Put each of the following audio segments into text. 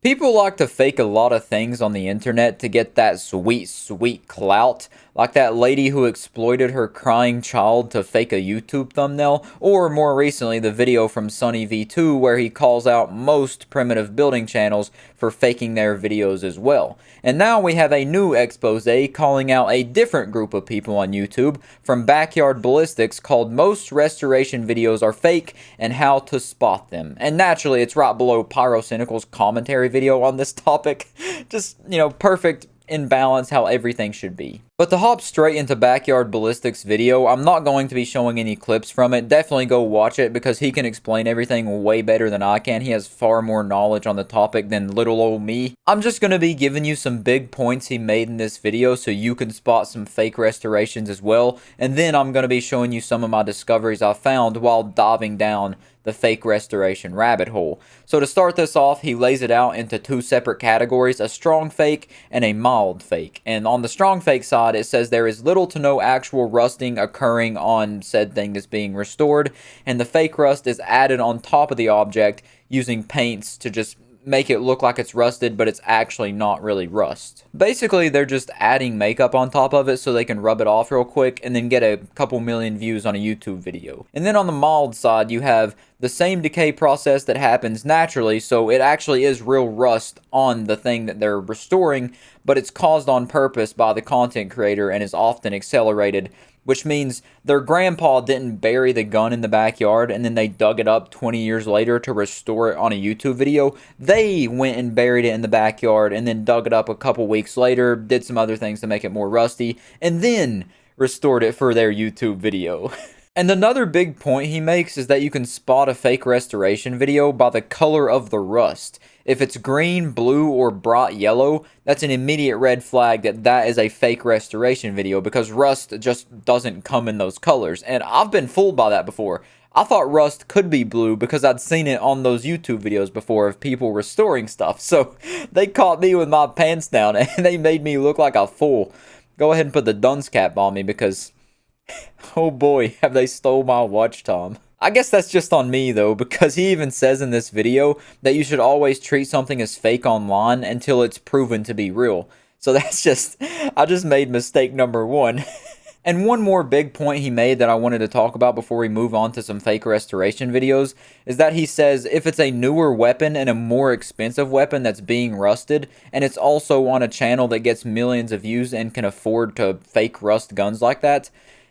People like to fake a lot of things on the internet to get that sweet, sweet clout, like that lady who exploited her crying child to fake a YouTube thumbnail, or more recently the video from Sunny V2 where he calls out most primitive building channels for faking their videos as well. And now we have a new expose calling out a different group of people on YouTube from Backyard Ballistics called Most Restoration Videos Are Fake and How to Spot Them. And naturally it's right below Pyrocynical's commentary video on this topic. Just, perfect in balance how everything should be. But to hop straight into Backyard Ballistics video, I'm not going to be showing any clips from it. Definitely go watch it because he can explain everything way better than I can. He has far more knowledge on the topic than little old me. I'm just going to be giving you some big points he made in this video so you can spot some fake restorations as well. And then I'm going to be showing you some of my discoveries I found while diving down the fake restoration rabbit hole. So to start this off, he lays it out into two separate categories, a strong fake and a mild fake. And on the strong fake side, it says there is little to no actual rusting occurring on said thing that's being restored, and the fake rust is added on top of the object using paints to just make it look like it's rusted, but it's actually not really rust. Basically, they're just adding makeup on top of it so they can rub it off real quick and then get a couple million views on a YouTube video. And then on the mild side, you have the same decay process that happens naturally, so it actually is real rust on the thing that they're restoring, but it's caused on purpose by the content creator and is often accelerated, which means their grandpa didn't bury the gun in the backyard and then they dug it up 20 years later to restore it on a YouTube video. They went and buried it in the backyard and then dug it up a couple weeks later, did some other things to make it more rusty, and then restored it for their YouTube video. And another big point he makes is that you can spot a fake restoration video by the color of the rust. If it's green, blue, or bright yellow, that's an immediate red flag that that is a fake restoration video because rust just doesn't come in those colors. And I've been fooled by that before. I thought rust could be blue because I'd seen it on those YouTube videos before of people restoring stuff. So they caught me with my pants down and they made me look like a fool. Go ahead and put the dunce cap on me because oh boy, have they stole my watch time. I guess that's just on me though, because he even says in this video that you should always treat something as fake online until it's proven to be real. So that's just, I just made mistake number one. And one more big point he made that I wanted to talk about before we move on to some fake restoration videos is that he says if it's a newer weapon and a more expensive weapon that's being rusted, and it's also on a channel that gets millions of views and can afford to fake rust guns like that,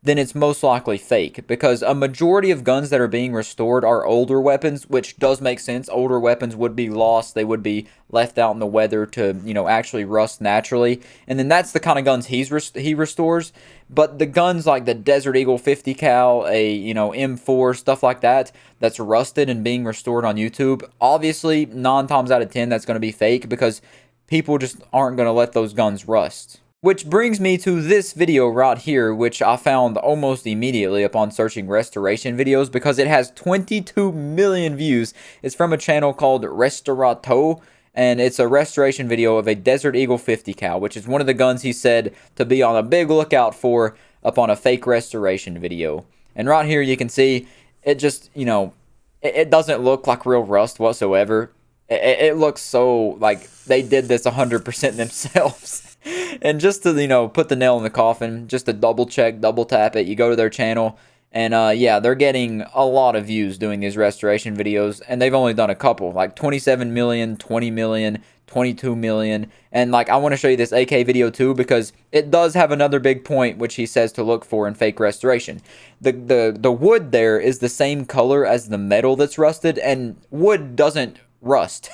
then it's most likely fake, because a majority of guns that are being restored are older weapons, which does make sense. Older weapons would be lost, they would be left out in the weather to, actually rust naturally, and then that's the kind of guns he restores. But the guns like the Desert Eagle 50 cal, a M4, stuff like that, that's rusted and being restored on YouTube, obviously 9 times out of 10 that's going to be fake, because people just aren't going to let those guns rust. Which brings me to this video right here, which I found almost immediately upon searching restoration videos because it has 22 million views. It's from a channel called Restaurato, and it's a restoration video of a Desert Eagle 50 cal, which is one of the guns he said to be on a big lookout for upon a fake restoration video. And right here you can see it just, it doesn't look like real rust whatsoever. It looks so like they did this 100% themselves. And just to, put the nail in the coffin, just to double check, double tap it, you go to their channel, and yeah, they're getting a lot of views doing these restoration videos, and they've only done a couple, like 27 million, 20 million, 22 million, and like, I want to show you this AK video too, because it does have another big point, which he says to look for in fake restoration. The wood there is the same color as the metal that's rusted, and wood doesn't rust.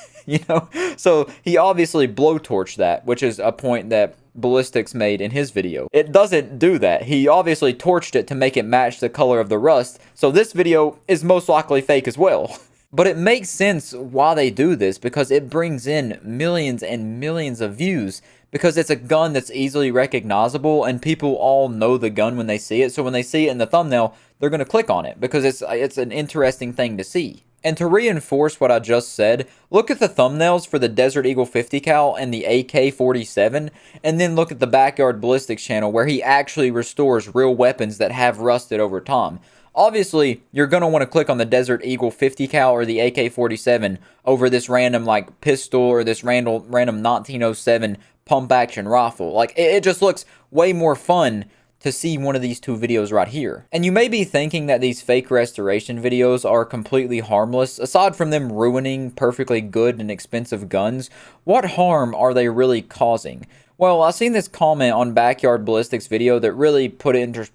So he obviously blowtorched that, which is a point that Ballistics made in his video. It doesn't do that. He obviously torched it to make it match the color of the rust, so this video is most likely fake as well. But it makes sense why they do this, because it brings in millions and millions of views, because it's a gun that's easily recognizable and people all know the gun when they see it, so when they see it in the thumbnail, they're going to click on it because it's an interesting thing to see. And to reinforce what I just said, look at the thumbnails for the Desert Eagle 50 cal and the AK-47, and then look at the Backyard Ballistics channel where he actually restores real weapons that have rusted over time. obviously you're going to want to click on the Desert Eagle 50 cal or the AK-47 over this random like pistol or this random 1907 pump action rifle. Like it just looks way more fun to see one of these two videos right here. And you may be thinking that these fake restoration videos are completely harmless. Aside from them ruining perfectly good and expensive guns, what harm are they really causing? Well, I seen this comment on Backyard Ballistics video that really put it into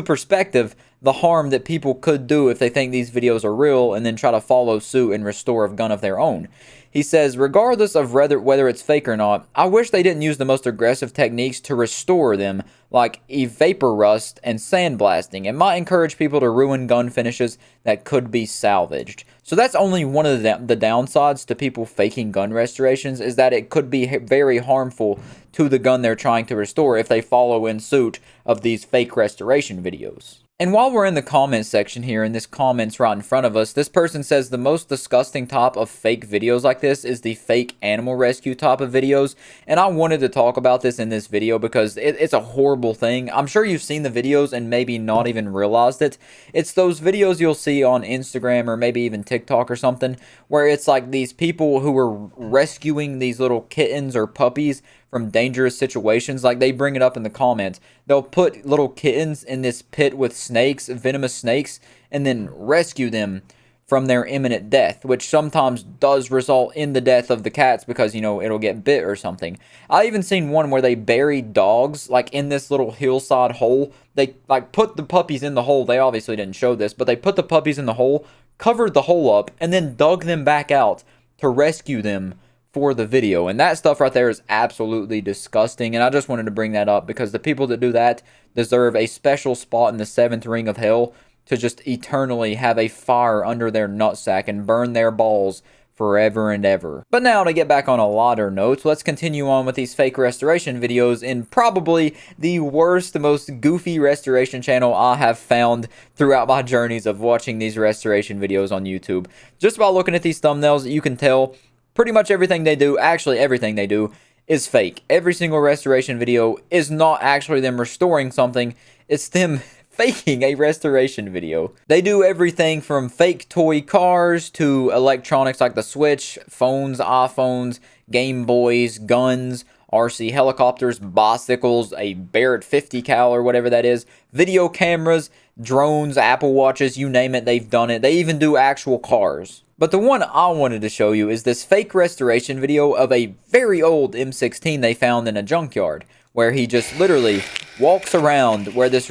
perspective the harm that people could do if they think these videos are real and then try to follow suit and restore a gun of their own. He says, regardless of whether it's fake or not, I wish they didn't use the most aggressive techniques to restore them, like vapor rust and sandblasting. It might encourage people to ruin gun finishes that could be salvaged. So that's only one of the downsides to people faking gun restorations, is that it could be very harmful to the gun they're trying to restore if they follow in suit of these fake restoration videos. And while we're in the comments section here, and this comment's right in front of us, this person says the most disgusting type of fake videos like this is the fake animal rescue type of videos. And I wanted to talk about this in this video because it's a horrible thing. I'm sure you've seen the videos and maybe not even realized it. It's those videos you'll see on Instagram or maybe even TikTok or something, where it's like these people who are rescuing these little kittens or puppies from dangerous situations. Like they bring it up in the comments. They'll put little kittens in this pit with snakes, venomous snakes, and then rescue them from their imminent death, which sometimes does result in the death of the cats because, you know, it'll get bit or something. I even seen one where they buried dogs like in this little hillside hole. They like put the puppies in the hole. They obviously didn't show this, but they put the puppies in the hole, covered the hole up, and then dug them back out to rescue them for the video. And that stuff right there is absolutely disgusting, and I just wanted to bring that up because the people that do that deserve a special spot in the 7th ring of hell to just eternally have a fire under their nutsack and burn their balls forever and ever. But now, to get back on a lighter note, let's continue on with these fake restoration videos in probably the worst, most goofy restoration channel I have found throughout my journeys of watching these restoration videos on YouTube. Just by looking at these thumbnails, you can tell pretty much everything they do, actually everything they do, is fake. Every single restoration video is not actually them restoring something, it's them faking a restoration video. They do everything from fake toy cars to electronics like the Switch, phones, iPhones, Game Boys, guns, RC helicopters, bicycles, a Barrett 50 cal or whatever that is, video cameras, drones, Apple Watches, you name it, they've done it. They even do actual cars. But the one I wanted to show you is this fake restoration video of a very old M16 they found in a junkyard, where he just literally walks around where this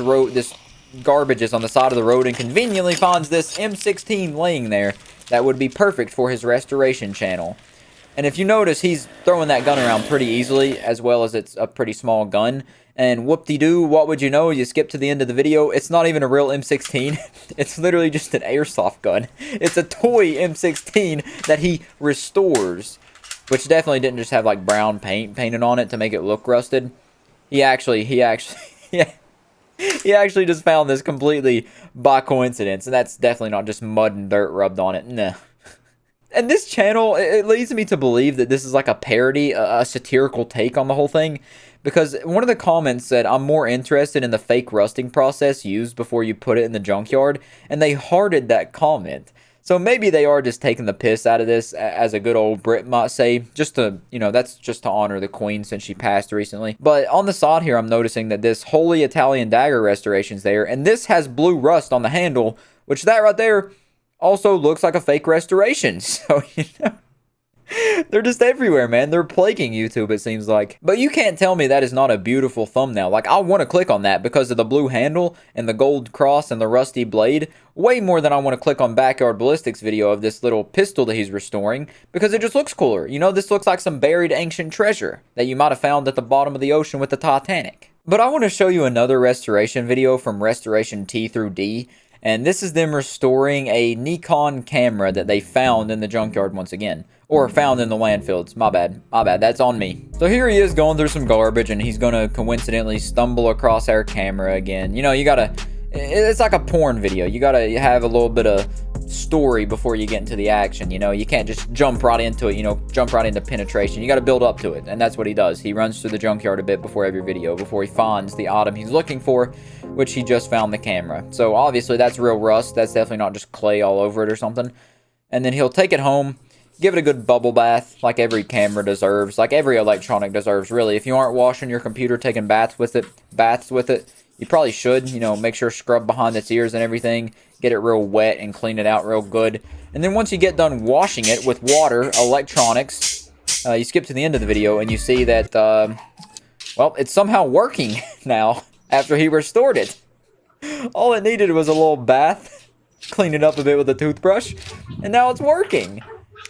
garbage is on the side of the road and conveniently finds this M16 laying there that would be perfect for his restoration channel. And if you notice, he's throwing that gun around pretty easily, as well as it's a pretty small gun. And whoop-de-doo, what would you know? You skip to the end of the video. It's not even a real M16. It's literally just an airsoft gun. It's a toy M16 that he restores, which definitely didn't just have like brown paint painted on it to make it look rusted. He actually just found this completely by coincidence, and that's definitely not just mud and dirt rubbed on it. Nah. And this channel, it leads me to believe that this is like a parody, a satirical take on the whole thing. Because one of the comments said, I'm more interested in the fake rusting process used before you put it in the junkyard. And they hearted that comment. So maybe they are just taking the piss out of this, as a good old Brit might say. Just to, you know, that's just to honor the Queen since she passed recently. But on the side here, I'm noticing that this Holy Italian Dagger restoration's there. And this has blue rust on the handle, which that right there also looks like a fake restoration. So, you know, they're just everywhere, man. They're plaguing YouTube, it seems like. But you can't tell me that is not a beautiful thumbnail. Like, I want to click on that because of the blue handle and the gold cross and the rusty blade. Way more than I want to click on Backyard Ballistics video of this little pistol that he's restoring, because it just looks cooler. You know, this looks like some buried ancient treasure that you might have found at the bottom of the ocean with the Titanic. But I want to show you another restoration video from Restoration T through D. And this is them restoring a Nikon camera that they found in the junkyard once again. Or found in the landfills. My bad. That's on me. So here he is going through some garbage, and he's going to coincidentally stumble across our camera again. You know, you gotta... It's like a porn video. You gotta have a little bit of story before you get into the action. You know, you can't just jump right into it, you know, jump right into penetration. You got to build up to it, and that's what he does. He runs through the junkyard a bit before every video, before he finds the item he's looking for, which he just found, the camera. So obviously that's real rust. That's definitely not just clay all over it or something. And then he'll take it home, give it a good bubble bath, like every camera deserves, like every electronic deserves, really. If you aren't washing your computer, taking baths with it, you probably should, you know, make sure scrub behind its ears and everything, get it real wet and clean it out real good. And then once you get done washing it with water, electronics, you skip to the end of the video and you see that, well, it's somehow working now after he restored it. All it needed was a little bath, clean it up a bit with a toothbrush, and now it's working.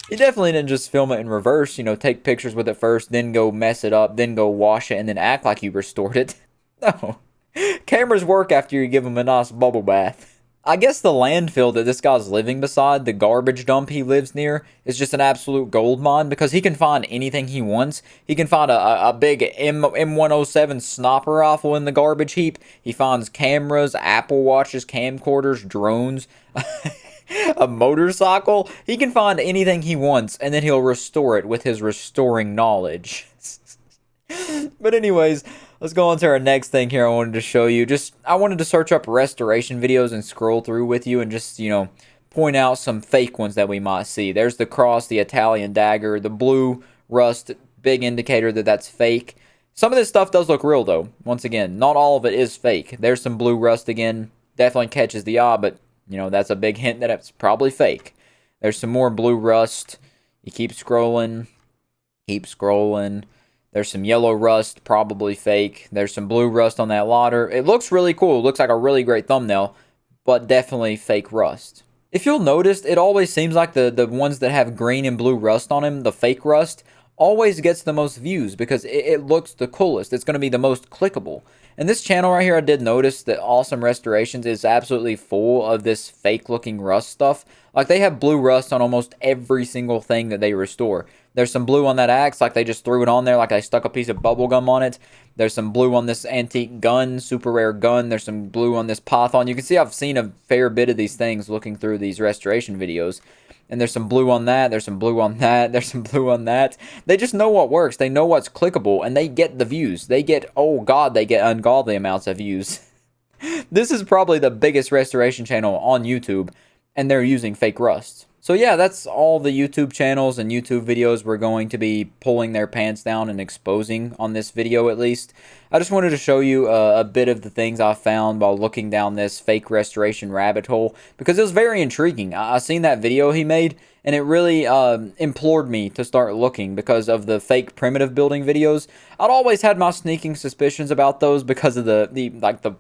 He definitely didn't just film it in reverse, you know, take pictures with it first, then go mess it up, then go wash it, and then act like you restored it. No. Cameras work after you give them a nice bubble bath. I guess the landfill that this guy's living beside, the garbage dump he lives near, is just an absolute gold mine because he can find anything he wants. He can find a big M107 sniper rifle in the garbage heap. He finds cameras, Apple Watches, camcorders, drones, a motorcycle. He can find anything he wants, and then he'll restore it with his restoring knowledge. But anyways, let's go on to our next thing here I wanted to show you. I wanted to search up restoration videos and scroll through with you and just, you know, point out some fake ones that we might see. There's the cross, the Italian dagger, the blue rust, big indicator that that's fake. Some of this stuff does look real, though. Once again, not all of it is fake. There's some blue rust again. Definitely catches the eye, but, you know, that's a big hint that it's probably fake. There's some more blue rust. You keep scrolling. Keep scrolling. There's some yellow rust, probably fake. There's some blue rust on that ladder. It looks really cool. It looks like a really great thumbnail, but definitely fake rust. If you'll notice, it always seems like the ones that have green and blue rust on them, the fake rust, always gets the most views because it looks the coolest. It's going to be the most clickable. And this channel right here, I did notice that Awesome Restorations is absolutely full of this fake looking rust stuff. Like they have blue rust on almost every single thing that they restore. There's some blue on that axe, like they just threw it on there, like they stuck a piece of bubble gum on it. There's some blue on this antique gun, super rare gun. There's some blue on this python. You can see I've seen a fair bit of these things looking through these restoration videos. And there's some blue on that, there's some blue on that, there's some blue on that. They just know what works, they know what's clickable, and they get the views. They get, oh god, they get ungodly amounts of views. This is probably the biggest restoration channel on YouTube, and they're using fake rust. So yeah, that's all the YouTube channels and YouTube videos we're going to be pulling their pants down and exposing on this video at least. I just wanted to show you a bit of the things I found while looking down this fake restoration rabbit hole because it was very intriguing. I seen that video he made and it really implored me to start looking because of the fake primitive building videos. I'd always had my sneaking suspicions about those because of the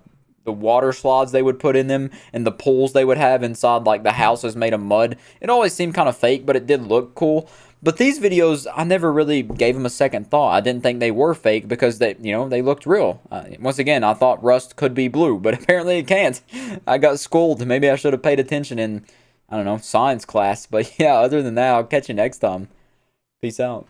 water slides they would put in them and the pools they would have inside like the houses made of mud. It always seemed kind of fake, but it did look cool. But these videos, I never really gave them a second thought. I didn't think they were fake because they looked real. Once again, I thought rust could be blue, but apparently it can't. I got schooled. Maybe I should have paid attention in, I don't know, science class. But yeah, other than that, I'll catch you next time. Peace out.